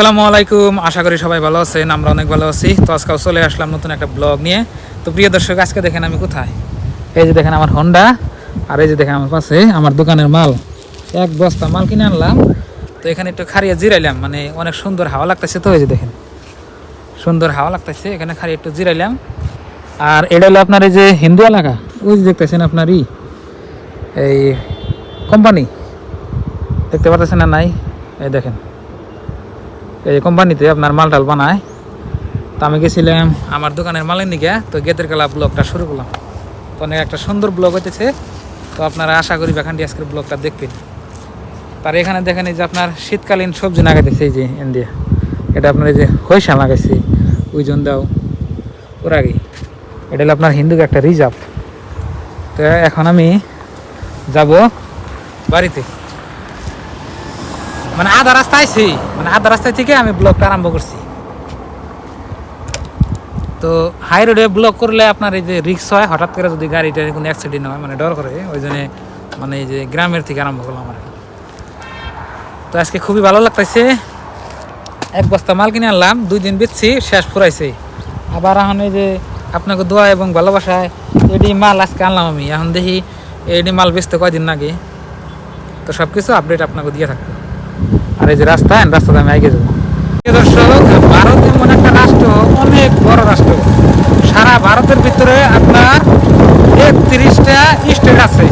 আসসালামু আলাইকুম, আশা করি সবাই ভালো আছেন। আমরা অনেক ভালো আছি। তো আজকেও চলে আসলাম নতুন একটা ব্লগ নিয়ে। তো প্রিয় দর্শক, আজকে দেখেন আমি কোথায়। এই যে দেখেন আমার হোন্ডা, আর এই যে দেখেন আমার পাশে আমার দোকানের মাল। এক বস্তা মাল কিনে আনলাম। তো এখানে একটু খাড়িয়ে জিরাইলাম, মানে অনেক সুন্দর হাওয়া লাগতেছে। তো এই যে দেখেন সুন্দর হাওয়া লাগতেছে, এখানে খাড়িয়ে একটু জিরাইলাম। আর এটা হলো আপনার এই যে হিন্দু এলাকা, ওই যে দেখতেছেন আপনার এই কোম্পানি দেখতে পাচ্ছেন না? নাই, এই দেখেন এই কোম্পানিতে আপনার মালটাল বানায়। তো আমি গেছিলাম আমার দোকানের মালের নিকে, তো গেতের কালা ব্লগটা শুরু করলাম। তো অনেক একটা সুন্দর ব্লগ হইতেছে। তো আপনারা আশা করি বাখানটি আজকের ব্লগটা দেখবেন। তার এখানে দেখেন এই যে আপনার শীতকালীন সবজি লাগাইতেছে, এই যে ইন্ডিয়া, এটা আপনার এই যে হইসা লাগাইছে ওই জন দাও ওর আগে। এটা হলো আপনার হিন্দুকে একটা রিজার্ভ। তো এখন আমি যাব বাড়িতে, মানে আধা রাস্তায় আছি, মানে আধা রাস্তায় থেকে আমি ব্লগটা আরম্ভ করছি। তো হাই রোডে ব্লক করলে আপনার এই যে রিক্স হয়, হঠাৎ করে যদি গাড়িটার কোনো অ্যাক্সিডেন্ট হয়, মানে ডর করে, ওই জন্য মানে এই যে গ্রামের থেকে আরম্ভ করলাম আর কি। তো আজকে খুবই ভালো লাগতেছে। এক বস্তা মাল কিনে আনলাম, 2 দিন বেচছি, শেষ ফুরাইছে। আবার এখন এই যে আপনাকে দোয়া এবং ভালোবাসায় এডি মাল আজকে আনলাম আমি। এখন দেখি এডি মাল বেচতে কয়দিন আগে। তো সব কিছু আপডেট আপনাকে দিয়ে থাকবো। আর এই যে রাস্তাতে আমি আগে যাবো। দর্শক, ভারত এমন একটা রাষ্ট্র, অনেক বড় রাষ্ট্র। সারা ভারতের ভিতরে আপনার 31টা স্টেট আছে।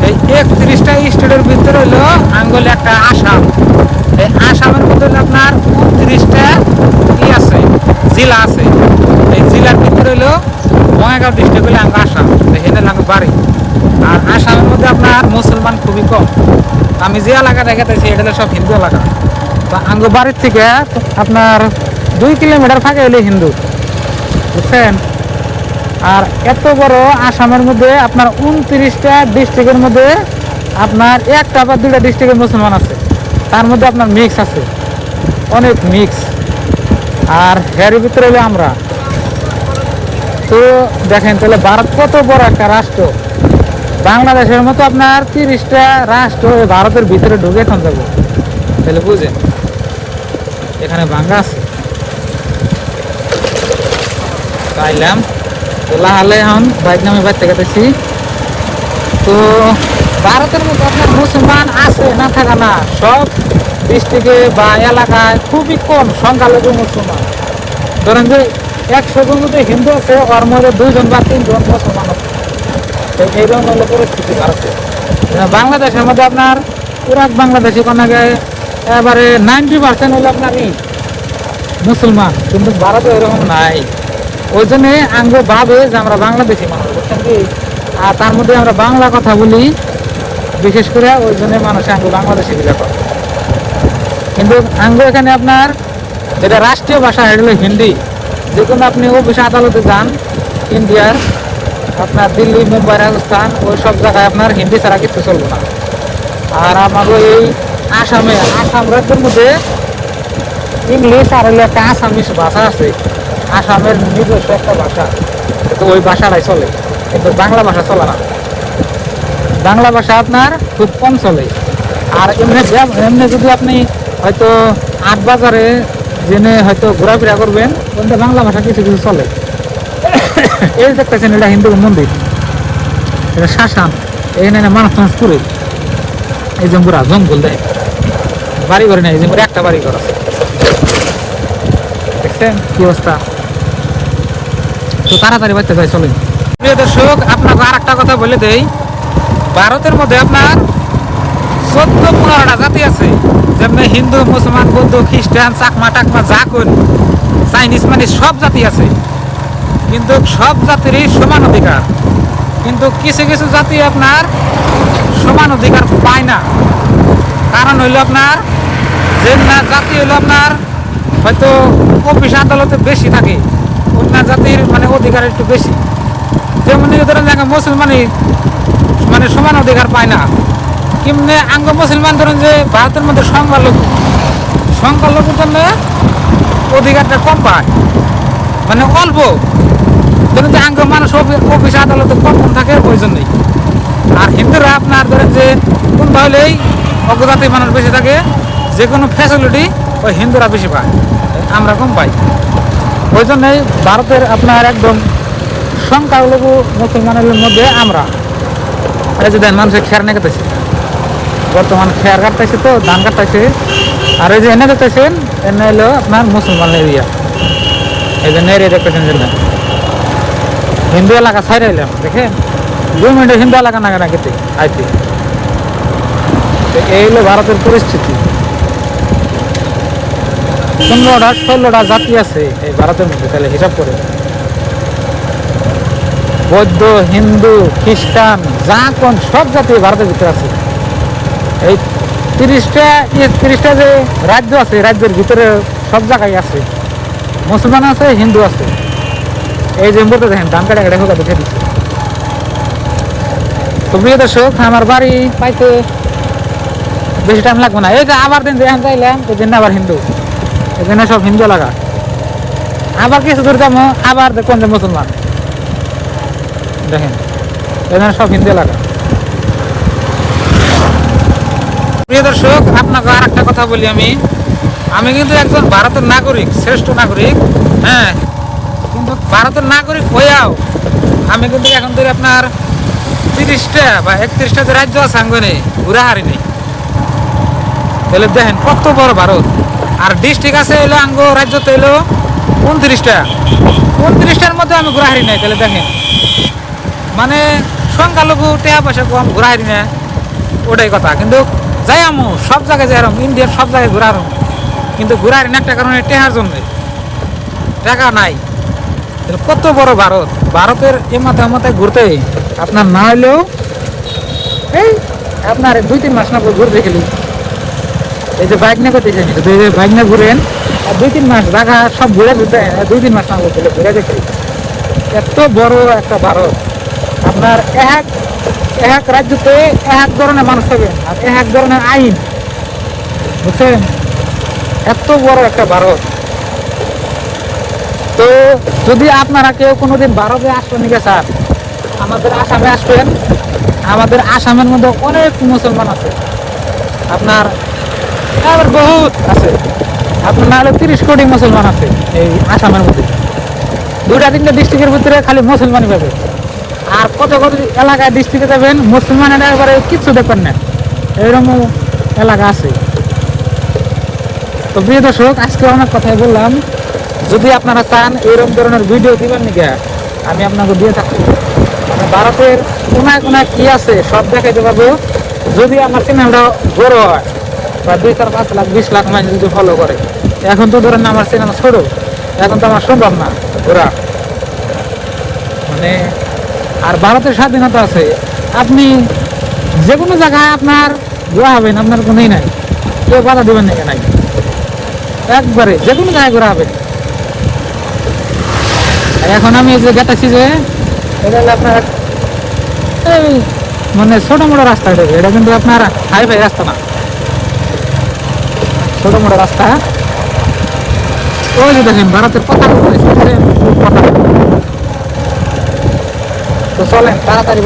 এই 31টা স্টেটের ভিতরে হইলো আঙ্গুলে একটা আসাম। এই আসামের মধ্যে হইলো আপনার 29টা আছে, জেলা আছে। এই জেলার ভিতরে হইলো বঙ্গাইগাঁও ডিস্ট্রিক্ট হইলো আঙ্গ আসাম, এখানে আঙ্গ বাড়ি। আর আসামের মধ্যে আপনার মুসলমান খুবই কম। আমি যে এলাকাটা দেখাতেছি এটা হলো সব হিন্দু এলাকা। তো আঙ্গ বাড়ির থেকে আপনার 2 কিলোমিটার ফাঁকে হইলে হিন্দু, বুঝছেন। আর এত বড় আসামের মধ্যে আপনার 29টা ডিস্ট্রিক্টের মধ্যে আপনার 1টা বা 2টা ডিস্ট্রিক্টের মুসলমান আছে। তার মধ্যে আপনার মিক্স আছে, অনেক মিক্স। আর এর ভিতরে হলো আমরা। তো দেখেন তাহলে ভারত কত বড় একটা রাষ্ট্র। বাংলাদেশের মতো আপনার 30টা রাষ্ট্র ভারতের ভিতরে ঢুকে এখন যাবো, তাহলে বুঝেন। এখানে ভাঙ্গা আছে পাইলাম। তো লাহালে এখন বাইক নামে বাইক থেকে। তো ভারতের মধ্যে আপনার মুসলমান আছে না থাকা না, সব ডিস্ট্রিক্টে বা এলাকায় খুবই কম সংখ্যালঘু মুসলমান। ধরেন যে 100 জন মধ্যে হিন্দু আছে, ওর মধ্যে 2 জন বা 3 জন মুসলমান আছে। এইরকম হলো পরিস্থিতি ভারতে। বাংলাদেশের মধ্যে আপনার পুরা বাংলাদেশি কোনাকে এবারে 90% হলো আপনার মুসলমান, কিন্তু ভারতে এরকম নাই। ওই জন্যে আঙ্গ ভাবে যে আমরা বাংলাদেশি মানুষ, বুঝছেন কি। আর তার মধ্যে আমরা বাংলা কথা বলি বিশেষ করে, ওই জন্য মানুষের আঙ্গ বাংলাদেশি দিলে করে। কিন্তু আঙ্গ এখানে আপনার যেটা রাষ্ট্রীয় ভাষা এটা হলো হিন্দি। যে কোনো আপনি অফিস আদালতে যান ইন্ডিয়ার, আপনার দিল্লি, মুম্বাই, রাজস্থান, ওই সব জায়গায় আপনার হিন্দি ছাড়া কিছু চলবে না। আর আমাদের এই আসাম রাজ্যের মধ্যে ইংলিশ আর হলো একটা আসামিস ভাষা আছে। আসামের নিজস্ব একটা ভাষা, তো ওই ভাষাটাই চলে, কিন্তু বাংলা ভাষা চলে না। বাংলা ভাষা আপনার খুব কম চলে। আর এমনি যদি আপনি হয়তো 8 বাজারে জেনে হয়তো ঘোরাফেরা করবেন, কিন্তু বাংলা ভাষা কিছু কিছু চলে। এই দেখতেছেন এটা হিন্দু মন্দির, এটা শ্মশান। এখানে মানুষ করে এই জঙ্গুরা জঙ্গল দেয়, বাড়ি ঘরে নেই। এই জঙ্গুরে একটা বাড়ি ঘর আছে, দেখছেন কি অবস্থা। তো তাড়াতাড়ি বাচ্চা যায় চলেন। প্রিয় দর্শক, আপনাকে আর একটা কথা বলে দেই, ভারতের মধ্যে আপনার 14-15টা জাতি আছে। যেমন হিন্দু, মুসলমান, বৌদ্ধ, খ্রিস্টান, চাকমা টাকমা, যা কোন চাইনিজ মানে সব জাতি আছে। কিন্তু সব জাতিরই সমান অধিকার। কিন্তু কিছু কিছু জাতি আপনার সমান অধিকার পায় না। কারণ হইল আপনার যে না জাতি হইলো আপনার হয়তো অফিস আদালতে বেশি থাকে, অন্য জাতির মানে অধিকার একটু বেশি। যেমন ধরেন যে মুসলমানই মানে সমান অধিকার পায় না। কেমনে আঙ্গ মুসলমান ধরেন যে ভারতের মধ্যে সংখ্যালঘুর জন্য অধিকারটা কম পায়, মানে অল্প। ধরেন যে আঙ্গ মানুষ অফিস আদালতে কম থাকে, ওই জন্যই। আর হিন্দুরা আপনার ধরেন যে কোন হলেই অজ্ঞজাতির মানুষ বেশি থাকে, যে কোনো ফ্যাসিলিটি ওই হিন্দুরা বেশি পায়, আমরা কম পাই। ওই জন্যই ভারতের আপনার একদম সংখ্যালঘু মুসলমানের মধ্যে আমরা এই যে দেন মানুষের খেয়ার নিয়ে কাটতেছে, বর্তমান খেয়ার কাটতেছে, তো ধান কাটতেছে। আর এই যে এনে দেখতেছেন, এনে হলো আপনার মুসলমান এরিয়া, এই যে এরিয়া দেখতেছেন যে হিন্দু এলাকা ছাইড়ে এলাম, দেখেন 2 মিনিটে হিন্দু এলাকা না কেটে আইতে। এই হলো ভারতের পরিস্থিতি। 15টা-16টা জাতি আছে এই ভারতের মধ্যে, তাহলে হিসাব করে বৌদ্ধ, হিন্দু, খ্রিস্টান, যা কোন সব জাতি ভারতের ভিতরে আছে। এই 30টা যে রাজ্য আছে, রাজ্যের ভিতরে সব জায়গায় আছে, মুসলমান আছে, হিন্দু আছে। এই যে বলতে দেখেন ধান কাটা হোকা দেখে দিচ্ছে। তো প্রিয় দর্শক, আমার বাড়ি পাইতে বেশি টাইম লাগবে না। এই যে আবার দিন যেখানে চাইলাম, এই দিন আবার হিন্দু, এখানে সব হিন্দু এলাকা। আবার কিছু দূর যাবো, আবার দেখুন যে মুসলমান, দেখেন এখানে সব হিন্দু এলাকা। প্রিয় দর্শক, আপনাকে আর একটা কথা বলি, আমি কিন্তু একজন ভারতের নাগরিক, শ্রেষ্ঠ নাগরিক, হ্যাঁ। কিন্তু ভারতের নাগরিক হইয়াও আমি কিন্তু এখন ধরে আপনার 30টা বা 31টা যে রাজ্য আছে আঙ্গনে ঘুরে হারিনি। তাহলে দেখেন কত বড় ভারত। আর ডিস্ট্রিক্ট আছে এলো আঙ্গ রাজ্যতে এলো 29টার মধ্যে আমি ঘুরে হারি নাই। তাহলে দেখেন মানে সংখ্যালঘু টাকা পয়সা কম, ঘুরে হারি না, ওটাই কথা। কিন্তু যাই আমি সব জায়গায় যাই, ইন্ডিয়ার সব জায়গায় ঘুরে হারম, কিন্তু ঘুরে হারি না একটা কারণে, টেহার জন্য, টাকা নাই। কত বড় ভারত। ভারতের এ মাথায় ঘুরতে আপনার না হলেও এই আপনার 2-3 মাস না ঘুরতে গেলি, এই যে বাইক নিয়ে করতে চাই, বাইক নিয়ে ঘুরেন আর 2-3 মাস জায়গা সব ঘুরে দিতে, 2-3 মাস না ঘুরে দেখে। এত বড় একটা ভারত। আপনার এক রাজ্যতে এক ধরনের মানুষ পাবেন আর এক ধরনের আইন, বুঝছেন? এত বড় একটা ভারত। তো যদি আপনারা কেউ কোনোদিন ভারতে আসবেন নিকে স্যার, আমাদের আসামে আসবেন। আমাদের আসামের মধ্যে অনেক মুসলমান আছে, আপনার বহুত আছে। আপনার নাহলে 30 কোটি মুসলমান আছে এই আসামের মধ্যে। 2-3টা ডিস্ট্রিক্টের ভিতরে খালি মুসলমানই পাবে। আর কত এলাকায় ডিস্ট্রিক্টে যাবেন, মুসলমানের একবারে কিচ্ছু দেখবেন না, এইরকম এলাকা আছে। তো প্রিয় দর্শক, আজকে অনেক কথাই বললাম। যদি আপনারা চান এরকম ধরনের ভিডিও দিবেন নাকি, আমি আপনাকে দিয়ে থাকি। মানে ভারতের কোনায় কোনায় কি আছে সব দেখাইতে পারবো, যদি আমার চ্যানেলটা বড় হয় বা 2-4-5 লাখ 20 লাখ মানুষ যদি ফলো করে। এখন তো ধরেন আমার চ্যানেল ছোট, এখন তো আমার সম্ভব না ঘোরা। মানে আর ভারতের স্বাধীনতা আছে, আপনি যে কোনো জায়গায় আপনার ঘোরা হবেন, আপনার কোনোই নাই, কেউ বাধা দেবেন নাকি নাই, একবারে যে কোনো জায়গায় ঘোরা হবে। এখন আমি যে গেটাছি যে এটা হলো আপনার এই মানে ছোটো মোটো রাস্তা, এটা কিন্তু আপনার হাইফাই রাস্তা না, ছোটো মোটো রাস্তা। ওই যে দেখেন ভারতের পতাকা, তো চলেন তাড়াতাড়ি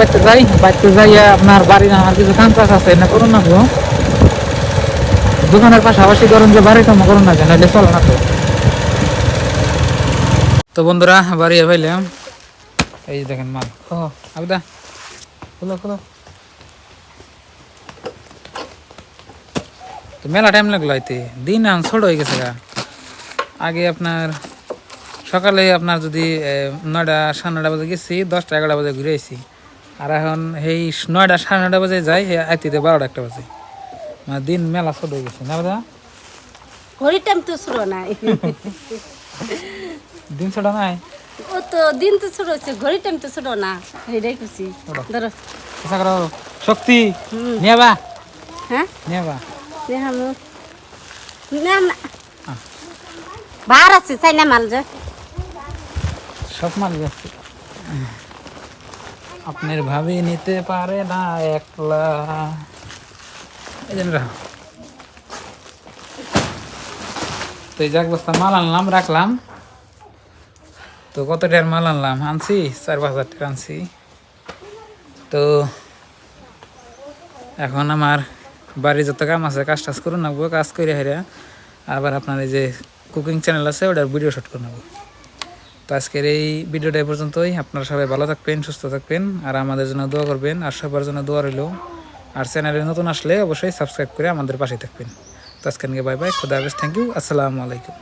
বাইতে যাইয়া আপনার বাড়ি না, আমার কিছু কাম কাজ আছে না, করুন না গো। দোকানের পাশাপাশি করুন যে বাড়ি কাম করুন না, নাহলে চলে না। তো বন্ধুরা বাড়ি ভাইলাম, এই যে দেখেন মাল। আবদা খোলো খোলো। তো মেলা টাইম লাগলো আইতে, দিন এখন ছোট হয়ে গেছে গা। আগে আপনার সকালে আপনার যদি 9টা 9:30 বাজে গেছি, 10টা 11টা বাজে ঘুরে আইছি। আর এখন এই 9টা 9:30 বাজে যাই, আইতে 12টা 1টা বাজে। মানে দিন মেলা ছোট হয়ে গেছে না দাদা? ঘড়ির টাইম তো ছোট নাই, দিন ছোট নাই, ও তো দিন তো ছোট হচ্ছে, ঘড়ির টাইম তো ছোট না, এটাই খুশি। ধরো শক্তি নিয়ে বা, হ্যাঁ নিয়ে বা না না বার আছে, চাই না মাল যে সব মাল যাচ্ছে। আপনার ভাবি নিতে পারে না একলা, এই জন্য তো এই যাক বস্তা মাল আনলাম, রাখলাম। তো কত টাকার মাল আনলাম, আনছি 4-5 হাজার টাকা আনছি। তো এখন আমার বাড়ি যত কাম আছে কাজ টাজ করুন নাকবো, কাজ করে হেরা আবার আপনার এই যে কুকিং চ্যানেল আছে ওটার ভিডিও শুট করে নেবো। তো আজকের এই ভিডিওটা এই পর্যন্তই। আপনারা সবাই ভালো থাকবেন, সুস্থ থাকবেন, আর আমাদের জন্য দোয়া করবেন, আর সবার জন্য দোয়া রইল। আর চ্যানেলে নতুন আসলে অবশ্যই সাবস্ক্রাইব করে আমাদের পাশে থাকবেন। তো আজকে বাই বাই, খুদা হাফেজ, থ্যাংক ইউ, আসসালামু আলাইকুম।